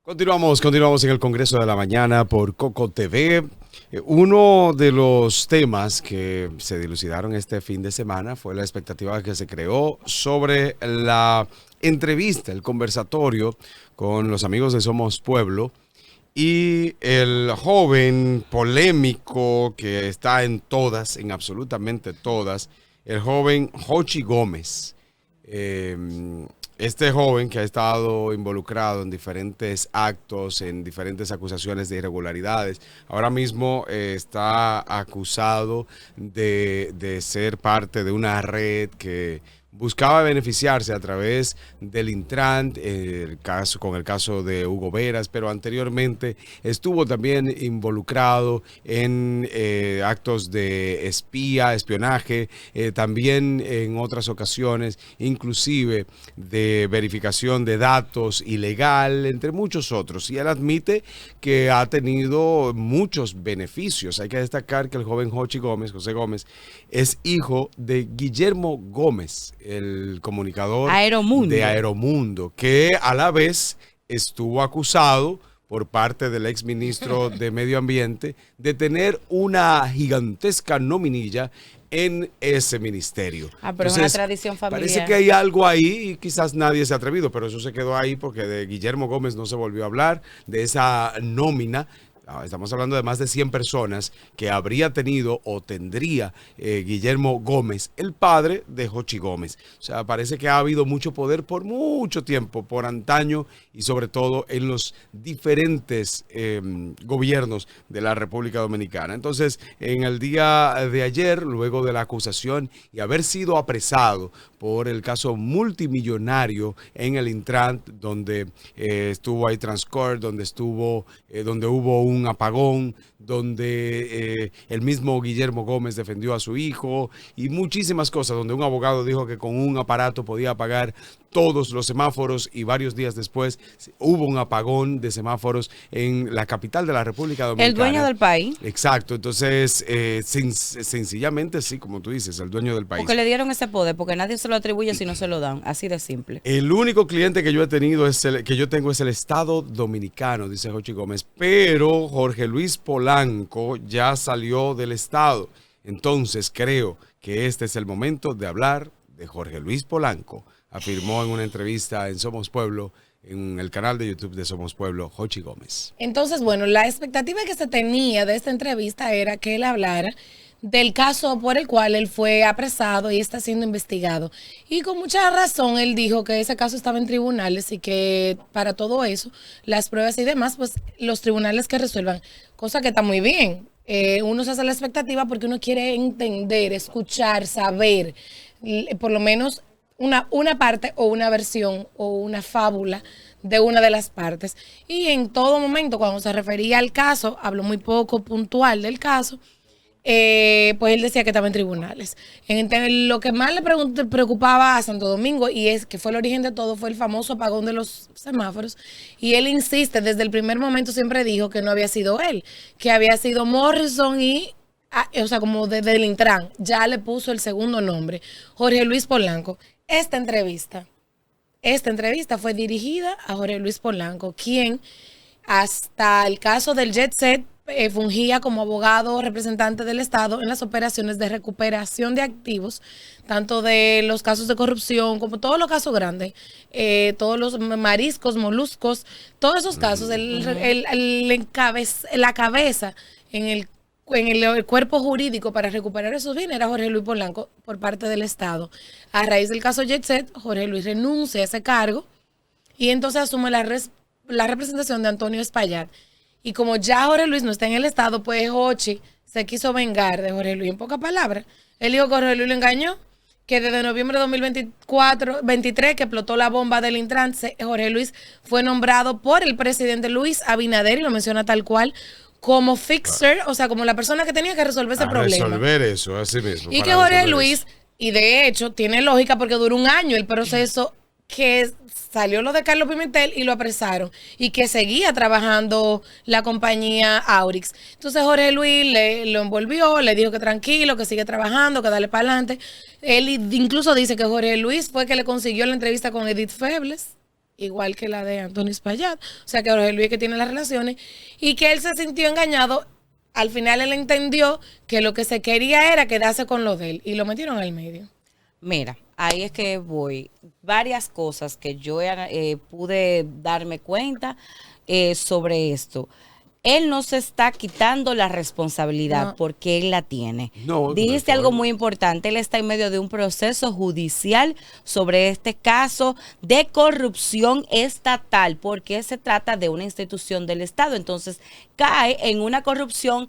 Continuamos en el Congreso de la Mañana por Coco TV. Uno de los temas que se dilucidaron este fin de semana fue la expectativa que se creó sobre la entrevista, el conversatorio con los amigos de Somos Pueblo y el joven polémico que está en todas, en absolutamente todas, el joven Jochi Gómez. Este joven que ha estado involucrado en diferentes actos, en diferentes acusaciones de irregularidades, ahora mismo está acusado de ser parte de una red que buscaba beneficiarse a través del Intran, con el caso de Hugo Veras, pero anteriormente estuvo también involucrado en actos de espionaje, también en otras ocasiones, inclusive de verificación de datos ilegal, entre muchos otros. Y él admite que ha tenido muchos beneficios. Hay que destacar que el joven José Gómez, es hijo de Guillermo Gómez, el comunicador de Aeromundo, que a la vez estuvo acusado por parte del exministro de Medio Ambiente de tener una gigantesca nominilla en ese ministerio. Pero entonces, es una tradición familiar. Parece que hay algo ahí y quizás nadie se ha atrevido, pero eso se quedó ahí porque de Guillermo Gómez no se volvió a hablar, de esa nómina. Estamos hablando de más de 100 personas que habría tenido o tendría Guillermo Gómez, el padre de Jochi Gómez. O sea, parece que ha habido mucho poder por mucho tiempo, por antaño y sobre todo en los diferentes gobiernos de la República Dominicana. Entonces, en el día de ayer, luego de la acusación y haber sido apresado por el caso multimillonario en el Intran, donde estuvo ahí Transcorp, donde hubo un apagón, donde el mismo Guillermo Gómez defendió a su hijo y muchísimas cosas, donde un abogado dijo que con un aparato podía apagar todos los semáforos y varios días después hubo un apagón de semáforos en la capital de la República Dominicana. El dueño del país. Exacto, entonces sencillamente sí, como tú dices, el dueño del país. Porque le dieron ese poder, porque nadie se lo atribuye si no se lo dan, así de simple. El único cliente que yo tengo es el Estado Dominicano, dice Jochi Gómez, pero Jorge Luis Polanco ya salió del Estado. Entonces creo que este es el momento de hablar de Jorge Luis Polanco, afirmó en una entrevista en Somos Pueblo, en el canal de YouTube de Somos Pueblo, Jochi Gómez. Entonces, bueno, la expectativa que se tenía de esta entrevista era que él hablara del caso por el cual él fue apresado y está siendo investigado. Y con mucha razón él dijo que ese caso estaba en tribunales y que para todo eso, las pruebas y demás, pues los tribunales que resuelvan, cosa que está muy bien. Uno se hace la expectativa porque uno quiere entender, escuchar, saber, por lo menos una parte o una versión o una fábula de una de las partes. Y en todo momento, cuando se refería al caso, habló muy poco puntual del caso, pues él decía que estaba en tribunales. Lo que más le preocupaba a Santo Domingo, y es que fue el origen de todo, fue el famoso apagón de los semáforos. Y él insiste, desde el primer momento siempre dijo que no había sido él, que había sido Morrison y o sea, como desde el Intran, ya le puso el segundo nombre, Jorge Luis Polanco. Esta entrevista fue dirigida a Jorge Luis Polanco, quien hasta el caso del Jet Set fungía como abogado representante del Estado en las operaciones de recuperación de activos, tanto de los casos de corrupción como todos los casos grandes, todos los mariscos, moluscos, todos esos casos, la cabeza en el cuerpo jurídico para recuperar esos bienes era Jorge Luis Polanco por parte del Estado. A raíz del caso Jet Set, Jorge Luis renuncia a ese cargo y entonces asume la representación de Antonio Espaillat. Y como ya Jorge Luis no está en el Estado, pues Jochi se quiso vengar de Jorge Luis. En pocas palabras, él dijo que Jorge Luis lo engañó, que desde noviembre de 2023, que explotó la bomba del Intran, Jorge Luis fue nombrado por el presidente Luis Abinader, y lo menciona tal cual, como fixer, o sea, como la persona que tenía que resolver ese problema. Resolver eso, así mismo. Y que Jorge Luis, y de hecho, tiene lógica porque duró un año el proceso que salió lo de Carlos Pimentel y lo apresaron, y que seguía trabajando la compañía Aurix. Entonces Jorge Luis lo envolvió, le dijo que tranquilo, que sigue trabajando, que dale para adelante. Él incluso dice que Jorge Luis fue que le consiguió la entrevista con Edith Febles. igual que la de Antonio Espaillat, o sea que Jorge Luis que tiene las relaciones, y que él se sintió engañado. Al final él entendió que lo que se quería era quedarse con lo de él, y lo metieron al medio. Mira, ahí es que voy. Varias cosas que yo pude darme cuenta sobre esto. Él no se está quitando la responsabilidad porque él la tiene. No, Dijiste algo muy importante. Él está en medio de un proceso judicial sobre este caso de corrupción estatal, porque se trata de una institución del Estado. Entonces, cae en una corrupción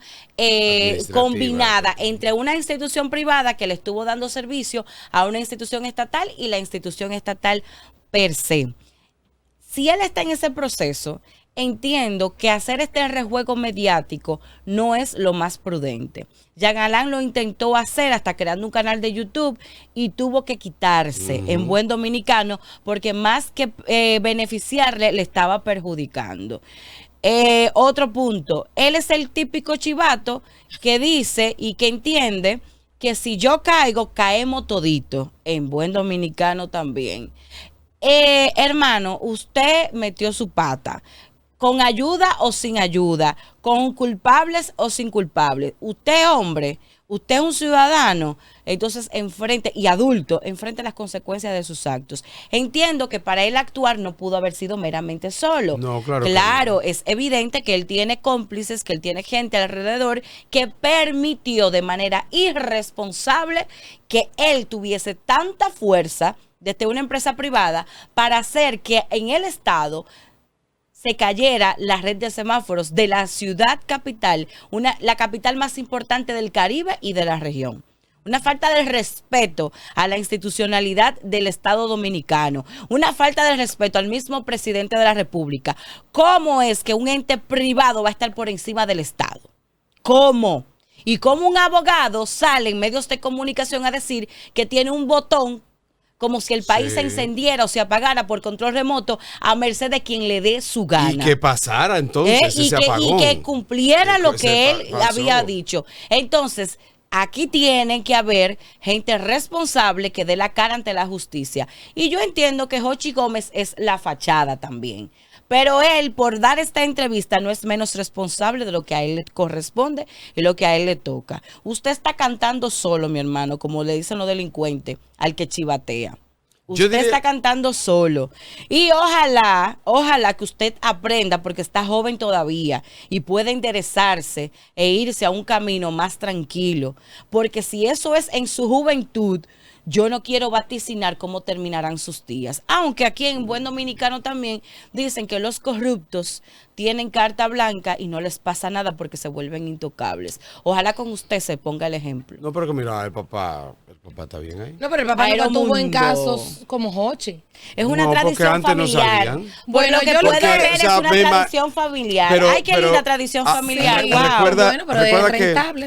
combinada entre una institución privada que le estuvo dando servicio a una institución estatal y la institución estatal per se. Si él está en ese proceso, entiendo que hacer este rejuego mediático no es lo más prudente. Jean Alain lo intentó hacer hasta creando un canal de YouTube y tuvo que quitarse en buen dominicano porque más que beneficiarle, le estaba perjudicando. Otro punto, él es el típico chivato que dice y que entiende que si yo caigo, caemos todito, en buen dominicano también. Hermano, usted metió su pata. Con ayuda o sin ayuda, con culpables o sin culpables. Usted, hombre, usted es un ciudadano, entonces enfrente, y adulto, enfrente las consecuencias de sus actos. Entiendo que para él actuar no pudo haber sido meramente solo. No, claro. Claro, no. es evidente que él tiene cómplices, que él tiene gente alrededor que permitió de manera irresponsable que él tuviese tanta fuerza desde una empresa privada para hacer que en el Estado se cayera la red de semáforos de la ciudad capital, la capital más importante del Caribe y de la región. Una falta de respeto a la institucionalidad del Estado dominicano, una falta de respeto al mismo presidente de la República. ¿Cómo es que un ente privado va a estar por encima del Estado? ¿Cómo? Y cómo un abogado sale en medios de comunicación a decir que tiene un botón como si el país se encendiera o se apagara por control remoto a merced de quien le dé su gana. Y que pasara entonces ese apagón. Y que cumpliera lo que él había dicho. Entonces, aquí tiene que haber gente responsable que dé la cara ante la justicia. Y yo entiendo que Jochi Gómez es la fachada también. Pero él, por dar esta entrevista, no es menos responsable de lo que a él le corresponde y lo que a él le toca. Usted está cantando solo, mi hermano, como le dicen los delincuentes, al que chivatea. Usted está cantando solo. Y ojalá que usted aprenda, porque está joven todavía y puede enderezarse e irse a un camino más tranquilo. Porque si eso es en su juventud, yo no quiero vaticinar cómo terminarán sus días. Aunque aquí en buen dominicano también dicen que los corruptos tienen carta blanca y no les pasa nada porque se vuelven intocables. Ojalá con usted se ponga el ejemplo. No, pero que mira, el papá está bien ahí. No, pero el papá no estuvo en casos como Jochi. Es una tradición familiar. No bueno, que puede ver es una tradición familiar. Ay, qué linda tradición familiar. Wow.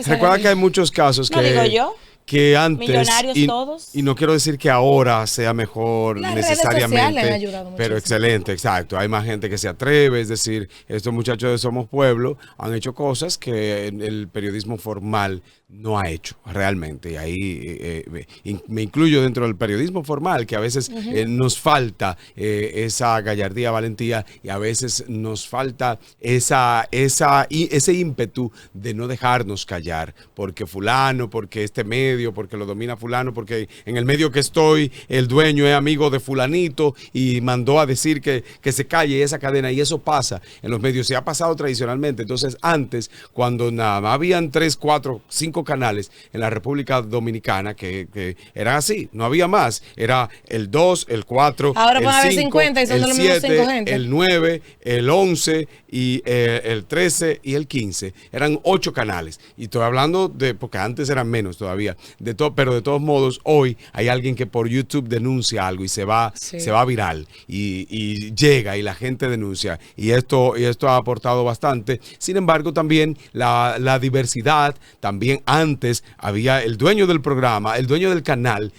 Recuerda que hay muchos casos que... No digo yo. Que antes, millonarios todos. Y no quiero decir que ahora sea mejor las necesariamente, redes sociales han ayudado pero muchísimo. excelente, exacto. Hay más gente que se atreve, es decir, estos muchachos de Somos Pueblo han hecho cosas que el periodismo formal no ha hecho realmente. Y ahí me incluyo dentro del periodismo formal, que a veces nos falta esa gallardía, valentía, y a veces nos falta ese ímpetu de no dejarnos callar, porque fulano, porque este medio, porque lo domina fulano, porque en el medio que estoy, el dueño es amigo de fulanito y mandó a decir que se calle esa cadena, y eso pasa en los medios, se ha pasado tradicionalmente. Entonces antes, cuando nada más habían 3, 4, 5 canales en la República Dominicana que eran así, no había más, era el 2, el 4, ahora el 5, 50 y son el 7, el 9, el 11 y el 13 y el 15, eran 8 canales, y estoy hablando de, porque antes eran menos todavía, pero de todos modos hoy hay alguien que por YouTube denuncia algo y se va viral y llega y la gente denuncia, y esto ha aportado bastante. Sin embargo, también la diversidad, también antes había el dueño del programa, el dueño del canal,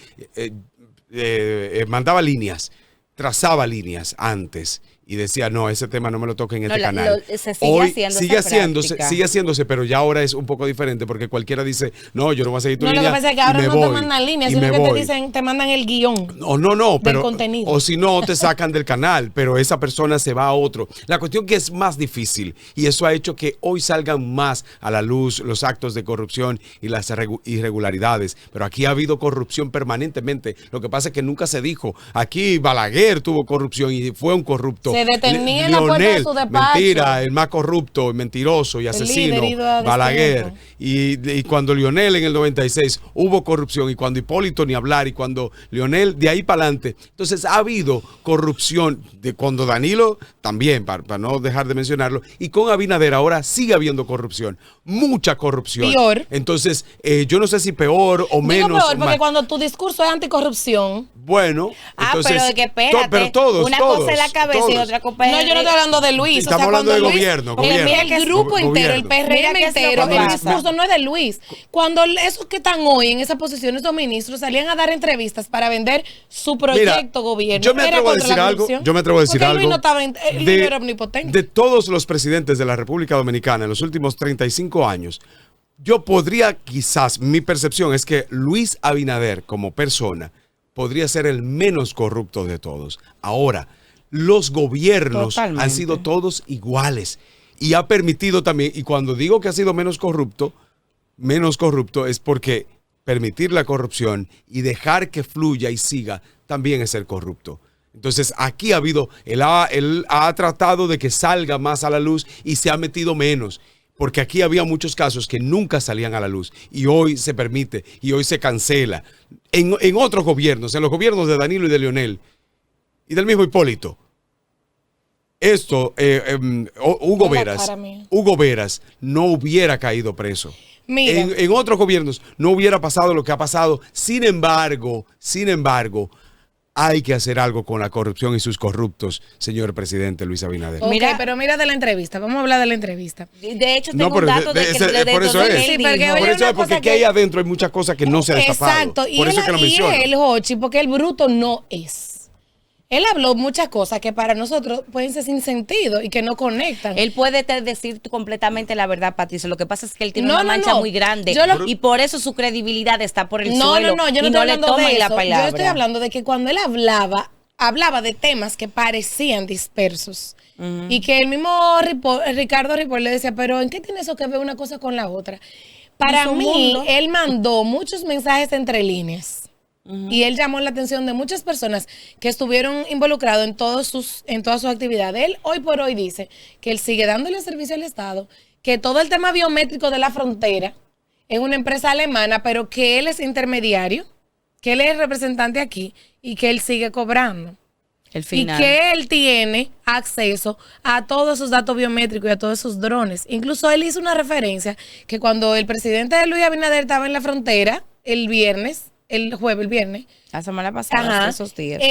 mandaba líneas, trazaba líneas antes, y decía, no, ese tema no me lo toquen en No, este canal. se sigue Hoy haciendo sigue esa haciéndose, práctica. sigue haciéndose, pero ya ahora es un poco diferente porque cualquiera dice, no, yo no voy a seguir tu No, lo línea que pasa es que y ahora me no te voy, mandan líneas, y sino me que te voy. dicen, te mandan el guión. No, pero contenido. o si no te sacan del canal, pero esa persona se va a otro. La cuestión que es más difícil y eso ha hecho que hoy salgan más a la luz los actos de corrupción y las irregularidades, pero aquí ha habido corrupción permanentemente. Lo que pasa es que nunca se dijo. Aquí Balaguer tuvo corrupción y fue un corrupto. Se detenía en la puerta de su despacho. Mentira, el más corrupto, mentiroso y asesino, líder ido a Balaguer. destierro. Y cuando Lionel en el 96 hubo corrupción y cuando Hipólito ni hablar y cuando Lionel de ahí para adelante. Entonces ha habido corrupción de cuando Danilo también, para no dejar de mencionarlo, y con Abinader ahora sigue habiendo corrupción, mucha corrupción. Peor. Entonces, yo no sé si peor o menos. Digo peor, porque más. cuando tu discurso es anticorrupción. Bueno, entonces, pero de que espérate, pero todos, una todos, cosa es la cabeza y todos. otra cosa es... No, yo no estoy hablando de Luis. Estamos hablando de cuando gobierno, Luis, gobierno. mira que el grupo entero, el Gobierno. Mira PRM qué es lo entero, que el pasa. discurso no es de Luis. Cuando esos que están hoy en esa posición, esos ministros, salían a dar entrevistas para vender su proyecto gobierno. Yo me era atrevo a contra decir la algo. corrupción. Yo me atrevo a decir Porque algo. Luis no estaba, él no era omnipotente. De todos los presidentes de la República Dominicana en los últimos 35 años, yo podría, quizás, mi percepción es que Luis Abinader como persona podría ser el menos corrupto de todos. Ahora, los gobiernos Totalmente. han sido todos iguales y ha permitido también, y cuando digo que ha sido menos corrupto es porque permitir la corrupción y dejar que fluya y siga también es ser corrupto. Entonces aquí ha habido, él ha tratado de que salga más a la luz y se ha metido menos. Porque aquí había muchos casos que nunca salían a la luz y hoy se permite y hoy se cancela. En otros gobiernos, en los gobiernos de Danilo y de Lionel y del mismo Hipólito, Hugo Mira la Veras, cara mía. Hugo Veras no hubiera caído preso. Mira. En otros gobiernos no hubiera pasado lo que ha pasado. Sin embargo, hay que hacer algo con la corrupción y sus corruptos, señor presidente Luis Abinader. Ok, Mira- pero mira de la entrevista. Vamos a hablar de la entrevista. De hecho, No, tengo pero un dato de que por eso donde es. él Sí, porque dijo. oye, Por eso una es porque cosa aquí que- ahí adentro hay muchas cosas que no se han destapado. Exacto. Por eso es que lo menciono. él, Jochi, porque el bruto no es. Él habló muchas cosas que para nosotros pueden ser sin sentido y que no conectan. Él puede decir completamente la verdad, Patricia. Lo que pasa es que él tiene No, una no, mancha no. muy grande Yo lo- y por eso su credibilidad está por el No, suelo. no, yo no y estoy le hablando toman de la eso. palabra. Yo estoy hablando de que cuando él hablaba de temas que parecían dispersos y que el mismo Ricardo Ripoll le decía, pero ¿en qué tiene eso que ver una cosa con la otra? Para su mí, mundo. él mandó muchos mensajes entre líneas. Y él llamó la atención de muchas personas que estuvieron involucrados en todas sus actividades. Él hoy por hoy dice que él sigue dándole servicio al Estado, que todo el tema biométrico de la frontera es una empresa alemana, pero que él es intermediario, que él es representante aquí y que él sigue cobrando. El Y final. que él tiene acceso a todos esos datos biométricos y a todos esos drones. Incluso él hizo una referencia que cuando el presidente Luis Abinader estaba en la frontera el viernes, La semana pasada, ajá, esos días.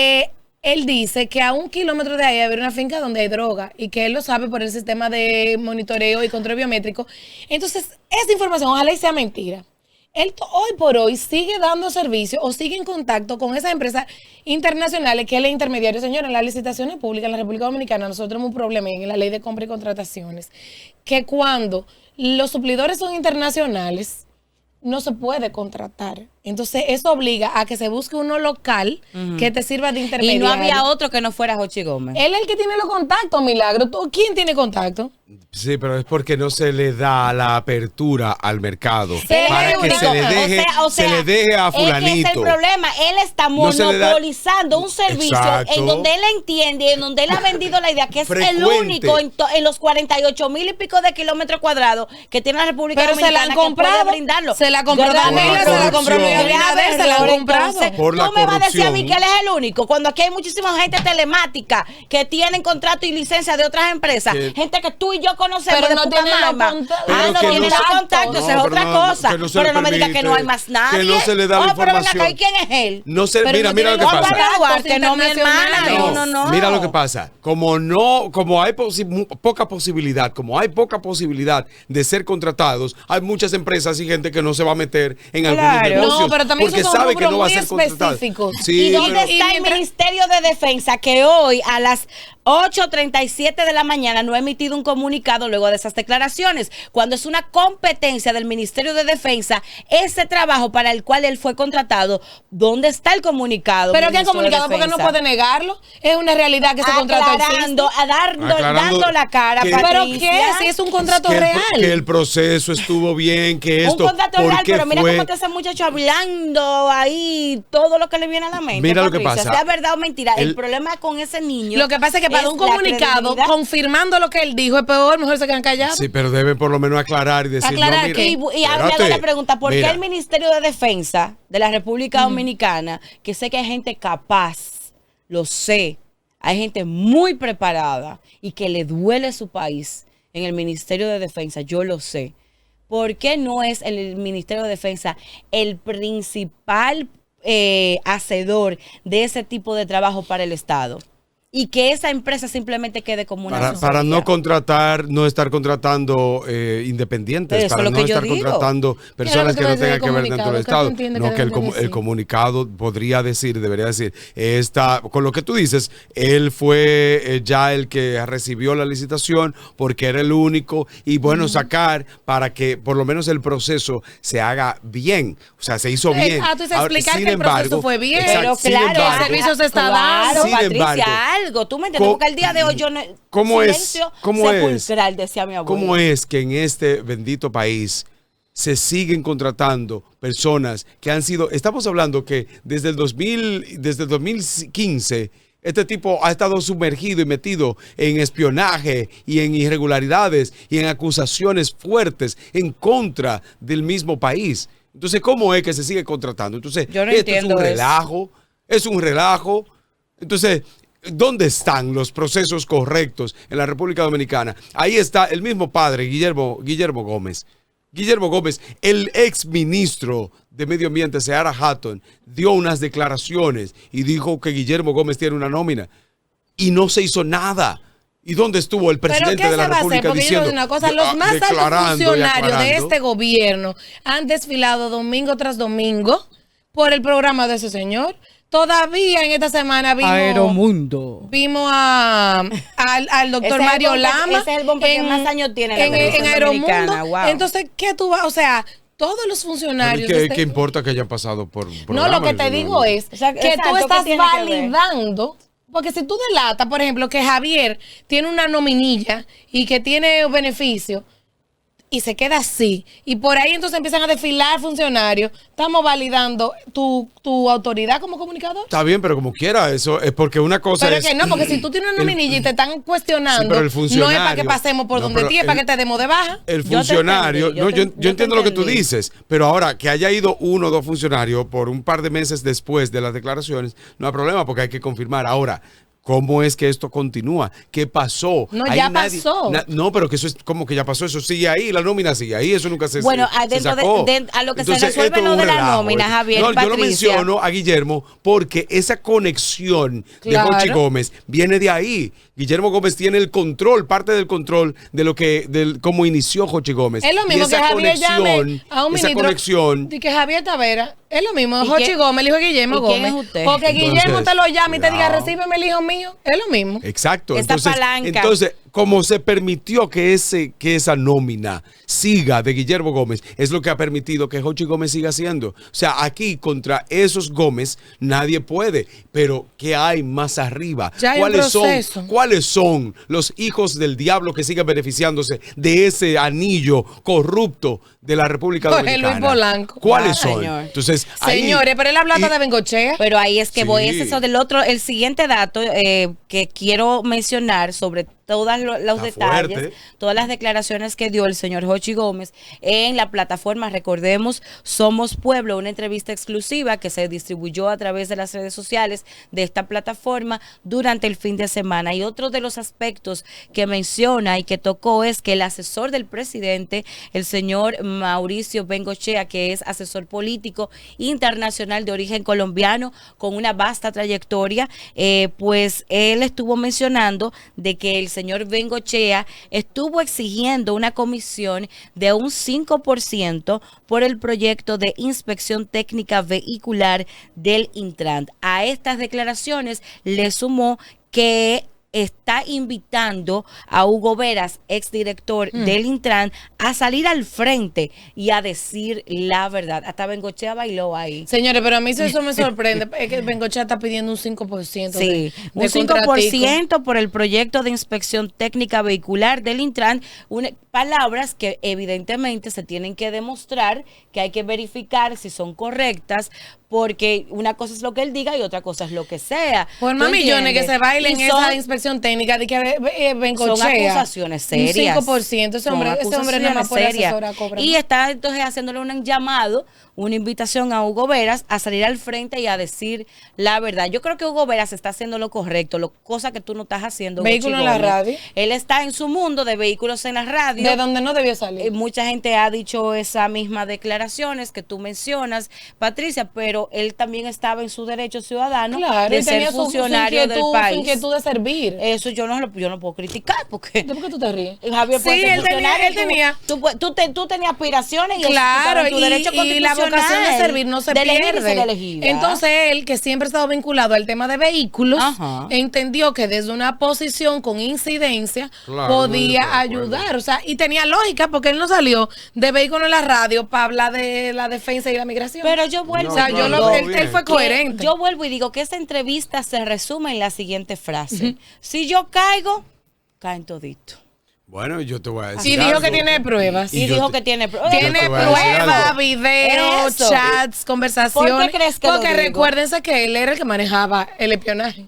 él dice que a 1 kilómetro de ahí hay una finca donde hay droga y que él lo sabe por el sistema de monitoreo y control biométrico. Entonces, esa información, ojalá y sea mentira. Él hoy por hoy sigue dando servicio o sigue en contacto con esas empresas internacionales que él es intermediario. Señora, en las licitaciones públicas en la República Dominicana nosotros tenemos un problema en la ley de compra y contrataciones, que cuando los suplidores son internacionales, no se puede contratar. Entonces, eso obliga a que se busque uno local que te sirva de Y intermediario. no había otro que no fuera Jochi Gómez. Él es el que tiene los contactos, Milagro. ¿Quién tiene contacto? Sí, pero es porque no se le da la apertura al mercado Él es para el que único. se le deje a Es que fulanito. es el problema. Él está No se le da- monopolizando un servicio Exacto. en donde él entiende, en donde él ha vendido la idea que es el Frecuente. único en los 48,000 y pico de kilómetros cuadrados que tiene la República Pero se la Dominicana han que puede comprado. brindarlo. Se la compró Grave Danilo, se la error. compró Luis Grave Abinader, se la han error. comprado. Entonces, Por la tú me vas a decir a mí corrupción. que él es el único, cuando aquí hay muchísima gente telemática que tienen contrato y licencia de otras empresas, Que- gente que tú y yo conocemos Pero de no puta tienen los mama. contactos. Ah, Pero no que tiene no los se- contactos, No, esa es pero otra no, cosa. que no se le Pero no me digas que permite, no hay más nadie. que no se le da la Oh, pero ven información. acá, ¿y quién es él? No sé, Pero mira no lo que tienen los pasa. contactos Duarte, no, mi hermana, internacionales. no. Mira lo que pasa. Como hay poca posibilidad de ser contratados, hay muchas empresas y gente que no se va a meter en algún Claro. negocio. beneficios. pero también porque esos son sabe que no va a rubros ser muy contratado. específicos. Sí, ¿Y dónde pero- está el Ministerio de Defensa que hoy a las 8:37 de la mañana no ha emitido un comunicado luego de esas declaraciones? Cuando es una competencia del Ministerio de Defensa, ese trabajo para el cual él fue contratado, ¿dónde está el comunicado? Pero que el Ministerio de comunicado, porque no Defensa? puede negarlo. Es una realidad que ese contrato existe. Aclarando, Aclarando dando la cara, que- ¿Pero Patricia. qué? Si es un contrato que real. que el proceso estuvo bien, que esto. Un contrato real, ¿por qué pero mira fue? cómo está ese muchacho hablando ahí todo lo que le viene a la mente. Mira lo que Patricia, pasa. sea verdad o mentira, el El- problema con ese niño. Lo que pasa es que para es un la comunicado credibilidad. confirmando lo que él dijo es peor, mejor se quedan callados. Sí, pero deben por lo menos aclarar y decir, Aclarar no, mira, que- Y ahora le hago la pregunta, ¿por qué mira, el Ministerio de Defensa de la República Dominicana, que sé que hay gente capaz, lo sé, hay gente muy preparada y que le duele su país en el Ministerio de Defensa, yo lo sé, ¿por qué no es el Ministerio de Defensa el principal hacedor de ese tipo de trabajo para el Estado? Y que esa empresa simplemente quede como una para asesoría. no contratar, no estar contratando independientes, Eso es para lo no que yo estar digo. contratando personas que ¿Qué no es lo que tengan que ver dentro del comunicado? ¿Qué tú Estado. entiendes No, que que deben de el decir? comunicado podría decir, debería decir, con lo que tú dices, él fue ya el que recibió la licitación porque era el único y bueno, sacar para que por lo menos el proceso se haga bien, o sea, se hizo bien. Exacto, es Ahora, explicar sin que el proceso embargo, fue bien. exacto, Pero sin claro, embargo, el servicio se está claro, dando. Sin Patricia, embargo, algo. Tú me entiendes, porque al día de hoy yo no. ¿Cómo es? Silencio ¿Cómo es? sepulcral, decía mi abuelo. ¿Cómo es que en este bendito país se siguen contratando personas que han sido, estamos hablando que desde el 2015, este tipo ha estado sumergido y metido en espionaje y en irregularidades y en acusaciones fuertes en contra del mismo país? Entonces, ¿cómo es que se sigue contratando? Entonces, Yo no esto es entiendo un eso. relajo, es un relajo. Entonces, ¿dónde están los procesos correctos en la República Dominicana? Ahí está el mismo padre, Guillermo Gómez. Guillermo Gómez, el ex ministro de Medio Ambiente, Seara Hatton, dio unas declaraciones y dijo que Guillermo Gómez tiene una nómina y no se hizo nada. ¿Y dónde estuvo el ¿Pero presidente qué de la se va a hacer? República Porque yo diciendo? digo una cosa, los más altos declarando y funcionarios de aclarando? este gobierno han desfilado domingo tras domingo por el programa de ese señor. Todavía en esta semana vimos al doctor Ese es el Mario bombe- Lama. ese es el bombe que más años tiene la televisión dominicana, Aeromundo. wow. Entonces, ¿qué tú vas? O sea, todos los funcionarios. de este- ¿Qué importa que haya pasado por No, programa? lo que te digo es O sea, que exacto, tú ¿qué estás tiene que ver? validando. Porque si tú delatas, por ejemplo, que Javier tiene una nominilla y que tiene beneficio y se queda así, y por ahí entonces empiezan a desfilar funcionarios, estamos validando tu autoridad como comunicador. Está bien, pero como quiera, eso es porque una cosa Pero es... que no, porque si tú tienes una nominilla y te están Sí, cuestionando, pero el no es para funcionario- que pasemos por no, donde pero ti, es para el- que te demos de baja. El Yo te funcionario, entendí, no, yo yo te entiendo lo que tú entendí. dices, pero ahora que haya ido uno o dos funcionarios por un par de meses después de las declaraciones, no hay problema porque hay que confirmar. Ahora, ¿cómo es que esto continúa? ¿Qué pasó? No, Ahí ya pasó. No, pero que eso es como que ya pasó, eso sigue ahí, la nómina sigue ahí, eso nunca se Bueno, se dentro de- sacó. a lo que se Entonces, resuelve esto es lo un de la relajo, nómina, ¿eh? Javier, No, yo lo Patricia. menciono a Guillermo porque esa conexión Claro. de Jochi Gómez viene de ahí. Guillermo Gómez tiene el control, parte del control de lo que, del cómo inició Jochi Gómez. Es lo Y mismo que esa Javier llame a un esa ministro conexión. de que Javier Tavera, es lo mismo, ¿Y Jochi quién- Gómez, el hijo de Guillermo y quién Gómez. es usted? O que Guillermo Entonces, te lo llame y te diga, cuidado. recíbeme el hijo mío, es lo mismo. Exacto. Esa Entonces, palanca. como se permitió que esa nómina siga de Guillermo Gómez, es lo que ha permitido que Jochi Gómez siga haciendo. O sea, aquí contra esos Gómez nadie puede. Pero ¿qué hay más arriba? Ya hay un proceso. ¿Cuáles son los hijos del diablo que siguen beneficiándose de ese anillo corrupto de la República Jorge Dominicana? Luis Polanco. ¿Cuáles Ah, son? señor. Entonces, ahí- Señores, pero él habla y- de Bengochea. Pero ahí es que voy, Sí. es eso del otro, el siguiente dato que quiero mencionar sobre todos los Está detalles, fuerte. todas las declaraciones que dio el señor Jochi Gómez en la plataforma, recordemos, Somos Pueblo, una entrevista exclusiva que se distribuyó a través de las redes sociales de esta plataforma durante el fin de semana. Y otro de los aspectos que menciona y que tocó es que el asesor del presidente, el señor Mauricio Bengochea, que es asesor político internacional de origen colombiano con una vasta trayectoria, pues él estuvo mencionando de que el señor señor Bengochea estuvo exigiendo una comisión de un 5% por el proyecto de inspección técnica vehicular del Intran. A estas declaraciones le sumó que está invitando a Hugo Veras, exdirector del Intran, a salir al frente y a decir la verdad. Hasta Bengochea bailó ahí. Señores, pero a mí eso me sorprende. Es que Bengochea está pidiendo un 5%. Sí, un 5% por el proyecto de inspección técnica vehicular del Intran. Palabras que evidentemente se tienen que demostrar, que hay que verificar si son correctas, porque una cosa es lo que él diga y otra cosa es lo que sea. Por más millones que se bailen esa inspección técnica de que Bengochea. Son acusaciones serias. Un 5%. Ese hombre no más por asesora cobra. Y está entonces haciéndole un llamado, una invitación a Hugo Veras a salir al frente y a decir la verdad. Yo creo que Hugo Veras está haciendo lo correcto, cosa que tú no estás haciendo. Vehículos en la radio. Él está en su mundo de vehículos en la radio. De donde no debió salir. Mucha gente ha dicho esas mismas declaraciones que tú mencionas, Patricia, pero él también estaba en su derecho ciudadano de ser funcionario del país. Su inquietud de servir. Eso yo no puedo criticar porque. ¿Por qué tú te ríes? Javier, sí, él tenía. Tú tenías aspiraciones y claro, tu derecho y la vocación de servir no se pierde. Entonces él, que siempre ha estado vinculado al tema de vehículos, entendió que desde una posición con incidencia podía ayudar. O sea, y tenía lógica porque él no salió de vehículo en la radio para hablar de la defensa y la migración. Pero yo vuelvo. Él fue coherente. Yo vuelvo y digo que esta entrevista se resume en la siguiente frase. Si yo caigo, caen todito. Bueno, yo te voy a decir. Y dijo que tiene pruebas. Y dijo que tiene pruebas. Tiene pruebas, videos, chats, conversaciones. ¿Por qué crees que Porque recuérdense que él era el que manejaba el espionaje.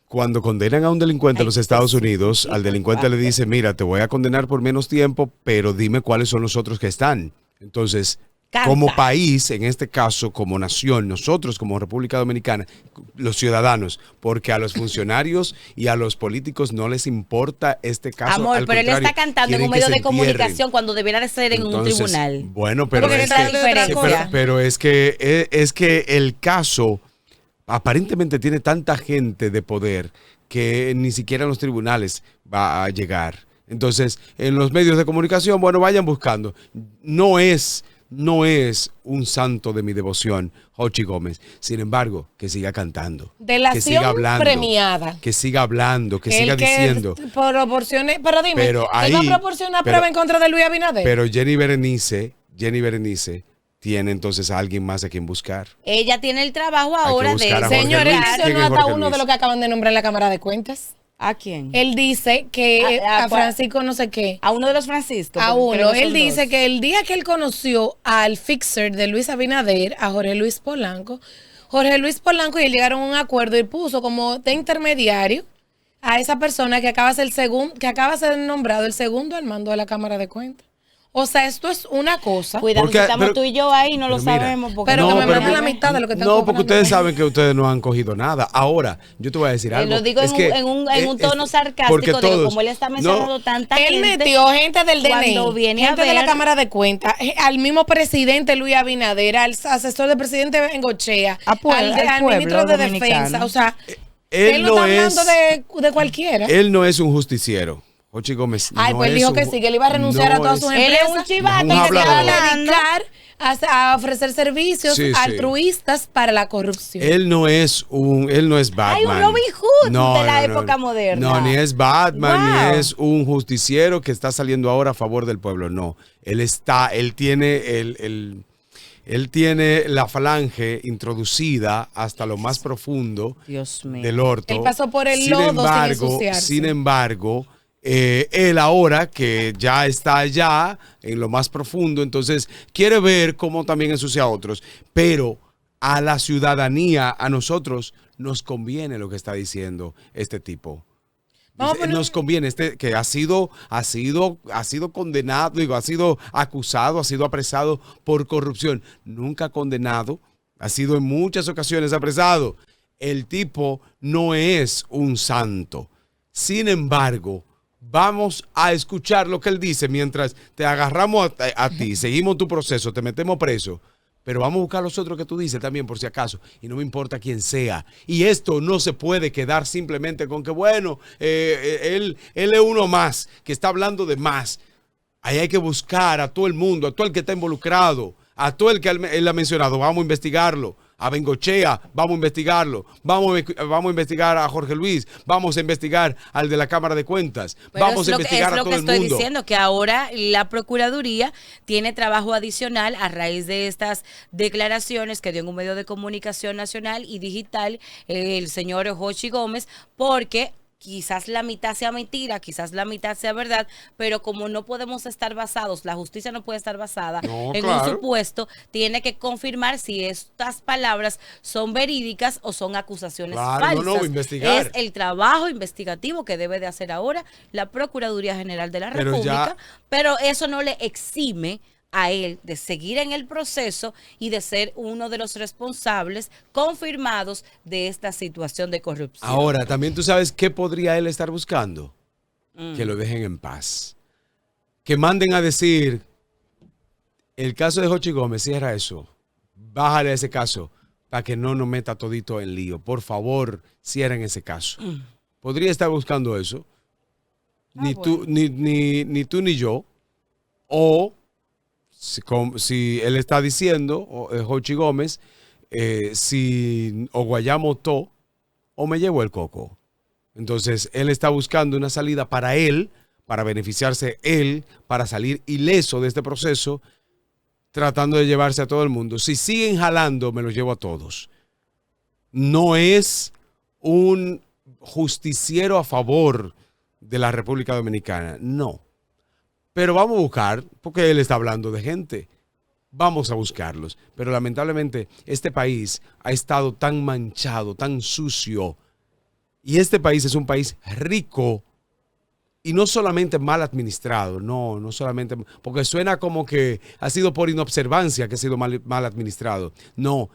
Cuando condenan a un delincuente en los Estados Unidos, al delincuente le dice, mira, te voy a condenar por menos tiempo, pero dime cuáles son los otros que están. Entonces, como país, en este caso, como nación, nosotros como República Dominicana, los ciudadanos, porque a los funcionarios y a los políticos no les importa este caso. Amor, pero él está cantando en un medio de comunicación cuando debiera de ser en un tribunal. Bueno, pero es que el caso aparentemente tiene tanta gente de poder que ni siquiera en los tribunales va a llegar. Entonces, en los medios de comunicación, bueno, vayan buscando. No es un santo de mi devoción, Jochi Gómez. Sin embargo, que siga cantando. Delación que siga hablando, premiada. Que siga hablando, que siga diciendo. Proporcione, pero dime, pero ahí, él no proporciona prueba en contra de Luis Abinader. Pero Jenny Berenice tiene entonces a alguien más a quien buscar. Ella tiene el trabajo ahora de... Señores, mencionó hasta uno de los que acaban de nombrar en la Cámara de Cuentas. ¿A quién? Él dice que a Francisco no sé qué. A uno de los Franciscos. A uno. Él dice que el día que él conoció al fixer de Luis Abinader, a Jorge Luis Polanco y él llegaron a un acuerdo y puso como de intermediario a esa persona que acaba de ser nombrado el segundo al mando de la Cámara de Cuentas. O sea, esto es una cosa. Cuidado, si estamos tú y yo ahí, no lo sabemos. Pero que me manden la mitad de lo que tengo. No, porque ustedes saben que ustedes no han cogido nada. Ahora, yo te voy a decir algo. Lo digo en un tono sarcástico, digo, como él está mencionando tanta gente. Él metió gente del DNI, gente de la Cámara de Cuentas, al mismo presidente Luis Abinader, al asesor del presidente Bengochea, al ministro de Defensa. O sea, él no está hablando de cualquiera. Él no es un justiciero. Jochi Gómez. Ay, pues él dijo que sí, que él iba a renunciar a todas sus empresas. Él es un chivato y se va a dedicar a ofrecer servicios altruistas para la corrupción. Él no es Batman. Hay un Robin Hood de la época moderna. No, ni es Batman, ni es un justiciero que está saliendo ahora a favor del pueblo. No, él tiene la falange introducida hasta lo más profundo del orto. Él pasó por el lodo sin ensuciarse. Sin embargo, él ahora que ya está allá en lo más profundo, entonces quiere ver cómo también ensucia a otros, pero a la ciudadanía, a nosotros nos conviene lo que está diciendo este tipo. Nos conviene que ha sido condenado, ha sido acusado, ha sido apresado por corrupción, nunca condenado, ha sido en muchas ocasiones apresado. El tipo no es un santo. Sin embargo, vamos a escuchar lo que él dice mientras te agarramos a ti, seguimos tu proceso, te metemos preso, pero vamos a buscar los otros que tú dices también, por si acaso, y no me importa quién sea. Y esto no se puede quedar simplemente con que, bueno, él es uno más, que está hablando de más. Ahí hay que buscar a todo el mundo, a todo el que está involucrado, a todo el que él ha mencionado. Vamos a investigarlo. A Bengochea, vamos a investigarlo. Vamos a investigar a Jorge Luis. Vamos a investigar al de la Cámara de Cuentas. Pero vamos a investigar a todo el mundo. Es lo que estoy diciendo, que ahora la Procuraduría tiene trabajo adicional a raíz de estas declaraciones que dio en un medio de comunicación nacional y digital el señor Jochi Gómez, porque quizás la mitad sea mentira, quizás la mitad sea verdad, pero como no podemos estar basados, la justicia no puede estar basada en un supuesto, tiene que confirmar si estas palabras son verídicas o son acusaciones falsas. No, investigar. Es el trabajo investigativo que debe de hacer ahora la Procuraduría General de la República, pero eso no le exime a él de seguir en el proceso y de ser uno de los responsables confirmados de esta situación de corrupción. Ahora, también tú sabes qué podría él estar buscando. Que lo dejen en paz. Que manden a decir, el caso de Jochi Gómez, cierra eso. Bájale a ese caso para que no nos meta todito en lío. Por favor, cierren ese caso. Podría estar buscando eso. Ni tú ni yo. O si él está diciendo, Jochi Gómez, si o guayamos todo o me llevo el coco. Entonces, él está buscando una salida para él, para beneficiarse él, para salir ileso de este proceso, tratando de llevarse a todo el mundo. Si siguen jalando, me los llevo a todos. No es un justiciero a favor de la República Dominicana, no. Pero vamos a buscar, porque él está hablando de gente. Vamos a buscarlos. Pero lamentablemente este país ha estado tan manchado, tan sucio. Y este país es un país rico y no solamente mal administrado. No solamente, porque suena como que ha sido por inobservancia que ha sido mal administrado. No,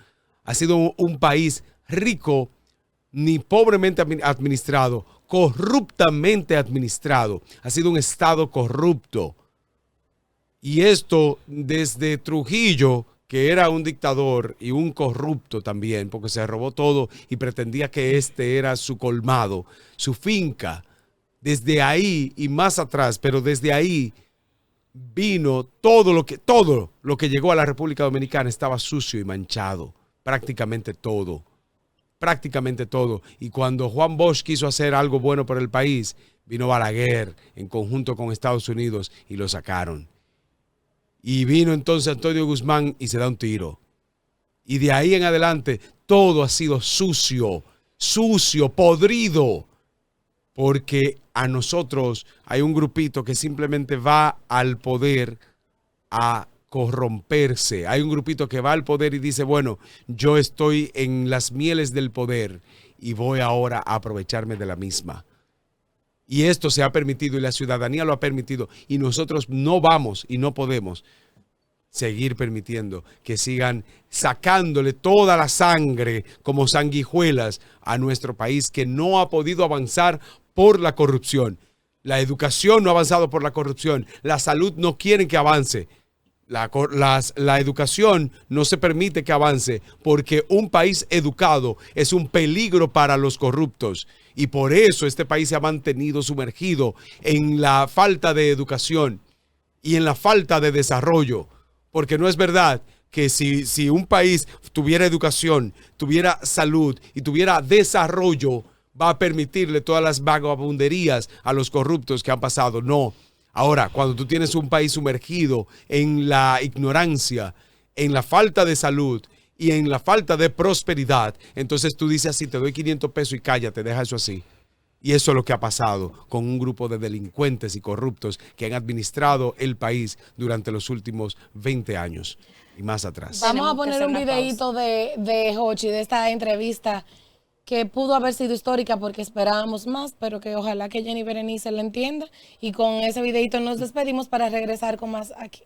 ha sido un país rico, ni pobremente administrado, corruptamente administrado. Ha sido un Estado corrupto. Y esto desde Trujillo, que era un dictador y un corrupto también, porque se robó todo y pretendía que este era su colmado, su finca. Desde ahí y más atrás, pero desde ahí vino todo lo que llegó a la República Dominicana estaba sucio y manchado. Prácticamente todo. Y cuando Juan Bosch quiso hacer algo bueno por el país, vino Balaguer en conjunto con Estados Unidos y lo sacaron. Y vino entonces Antonio Guzmán y se da un tiro. Y de ahí en adelante todo ha sido sucio, podrido. Porque a nosotros hay un grupito que simplemente va al poder a corromperse. Hay un grupito que va al poder y dice, bueno, yo estoy en las mieles del poder y voy ahora a aprovecharme de la misma. Y esto se ha permitido y la ciudadanía lo ha permitido y nosotros no vamos y no podemos seguir permitiendo que sigan sacándole toda la sangre como sanguijuelas a nuestro país que no ha podido avanzar por la corrupción. La educación no ha avanzado por la corrupción. La salud no quieren que avance. La educación no se permite que avance porque un país educado es un peligro para los corruptos y por eso este país se ha mantenido sumergido en la falta de educación y en la falta de desarrollo, porque no es verdad que si un país tuviera educación, tuviera salud y tuviera desarrollo, va a permitirle todas las vagabunderías a los corruptos que han pasado. No. Ahora, cuando tú tienes un país sumergido en la ignorancia, en la falta de salud y en la falta de prosperidad, entonces tú dices así, te doy 500 pesos y cállate, deja eso así. Y eso es lo que ha pasado con un grupo de delincuentes y corruptos que han administrado el país durante los últimos 20 años y más atrás. Vamos a poner un videíto de Jochi, de esta entrevista que pudo haber sido histórica porque esperábamos más, pero que ojalá que Jenny Berenice la entienda. Y con ese videito nos despedimos para regresar con más aquí.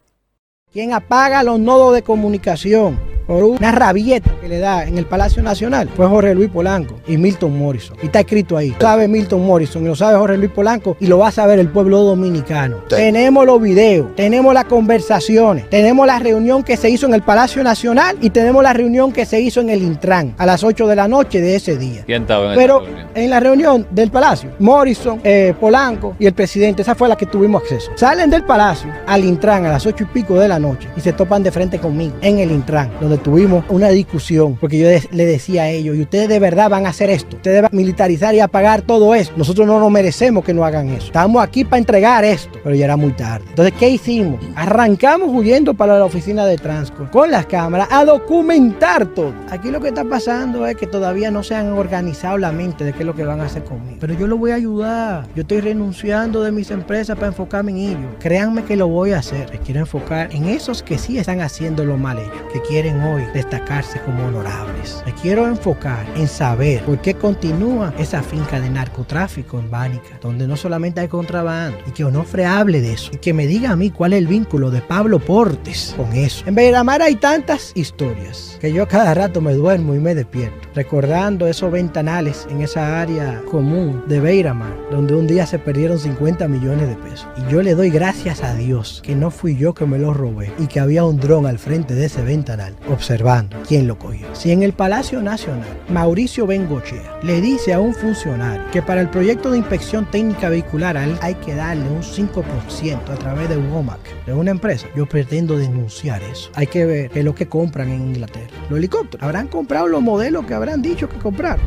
¿Quién apaga los nodos de comunicación? por una rabieta que le da en el Palacio Nacional fue Jorge Luis Polanco y Milton Morrison. Y está escrito ahí. Lo sabe Milton Morrison y lo sabe Jorge Luis Polanco y lo va a saber el pueblo dominicano. Sí. Tenemos los videos, tenemos las conversaciones, tenemos la reunión que se hizo en el Palacio Nacional y tenemos la reunión que se hizo en el Intran a las 8 de la noche de ese día. ¿Quién estaba en Pero esa reunión? En la reunión del Palacio, Morrison, Polanco y el presidente, esa fue la que tuvimos acceso. Salen del Palacio al Intran a las 8 y pico de la noche y se topan de frente conmigo en el Intran, donde tuvimos una discusión, porque yo le decía a ellos, y ustedes de verdad van a hacer esto, ustedes van a militarizar y apagar todo esto, nosotros no nos merecemos que no hagan eso, estamos aquí para entregar esto, pero ya era muy tarde. Entonces, ¿qué hicimos? Arrancamos huyendo para la oficina de Transcorp con las cámaras a documentar todo. Aquí lo que está pasando es que todavía no se han organizado la mente de qué es lo que van a hacer conmigo, pero yo lo voy a ayudar. Yo estoy renunciando de mis empresas para enfocarme en ellos. Créanme que lo voy a hacer. Me quiero enfocar en esos que sí están haciendo lo mal hecho, que quieren hoy destacarse como honorables. Me quiero enfocar en saber por qué continúa esa finca de narcotráfico en Bánica, donde no solamente hay contrabando, y que Onofre hable de eso, y que me diga a mí cuál es el vínculo de Pablo Portes con eso. En Beiramar hay tantas historias que yo cada rato me duermo y me despierto, recordando esos ventanales en esa área común de Beiramar, donde un día se perdieron 50 millones de pesos. Y yo le doy gracias a Dios que no fui yo que me lo robé y que había un dron al frente de ese ventanal observando quién lo cogió. Si en el Palacio Nacional Mauricio Bengochea le dice a un funcionario que para el proyecto de inspección técnica vehicular a él hay que darle un 5% a través de Womack, de una empresa, yo pretendo denunciar eso. Hay que ver qué es lo que compran en Inglaterra. Los helicópteros habrán comprado los modelos que habrán dicho que compraron,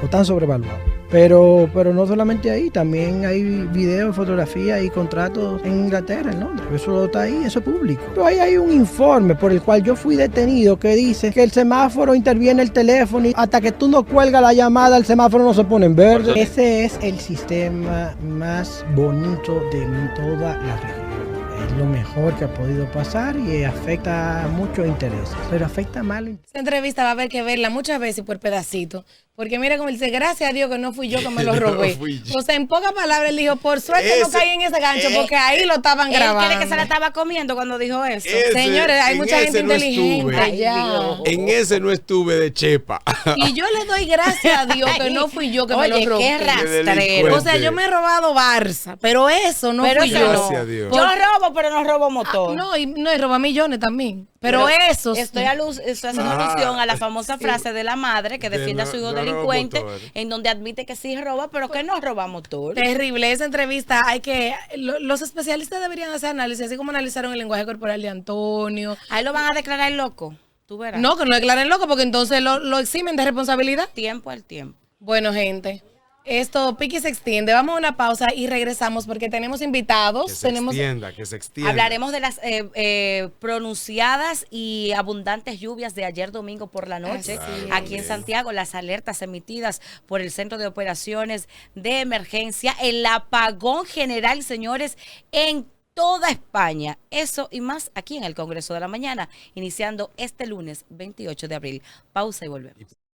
o están sobrevaluados. Pero no solamente ahí, también hay videos, fotografías y contratos en Inglaterra, en Londres. Eso está ahí, eso es público. Pero ahí hay un informe por el cual yo fui detenido que dice que el semáforo interviene el teléfono y hasta que tú no cuelgas la llamada, el semáforo no se pone en verde. Ese es el sistema más bonito de toda la región. Es lo mejor que ha podido pasar y afecta muchos intereses, pero afecta mal. Esta entrevista va a haber que verla muchas veces por pedacitos, porque mira como él dice, gracias a Dios que no fui yo que me lo robé. O sea, en pocas palabras él dijo, por suerte no caí en ese gancho, porque ahí lo estaban grabando. Él cree que se la estaba comiendo cuando dijo eso. Señores, hay mucha gente inteligente allá. En ese no estuve de chepa. Y yo le doy gracias a Dios que no fui yo que me lo robé. Qué rastrero. O sea, yo me he robado Barça, pero eso no fui yo. Gracias a Dios. Yo robo, pero no robo motor. No, y roba millones también. Pero eso sí. Estoy haciendo alusión a la famosa frase de la madre que defiende a su hijo delincuente, en donde admite que sí roba, pero que no roba motor. Terrible. Esa entrevista los especialistas deberían hacer análisis, así como analizaron el lenguaje corporal de Antonio. Ahí lo van a declarar loco. Tú verás. No, que no lo declaren loco, porque entonces lo eximen de responsabilidad. Tiempo al tiempo. Bueno, gente. Esto pique se extiende. Vamos a una pausa y regresamos porque tenemos invitados. Que se extienda. Hablaremos de las pronunciadas y abundantes lluvias de ayer domingo por la noche aquí en Santiago, las alertas emitidas por el Centro de Operaciones de Emergencia, el apagón general, señores, en toda España. Eso y más aquí en el Congreso de la Mañana, iniciando este lunes 28 de abril. Pausa y volvemos.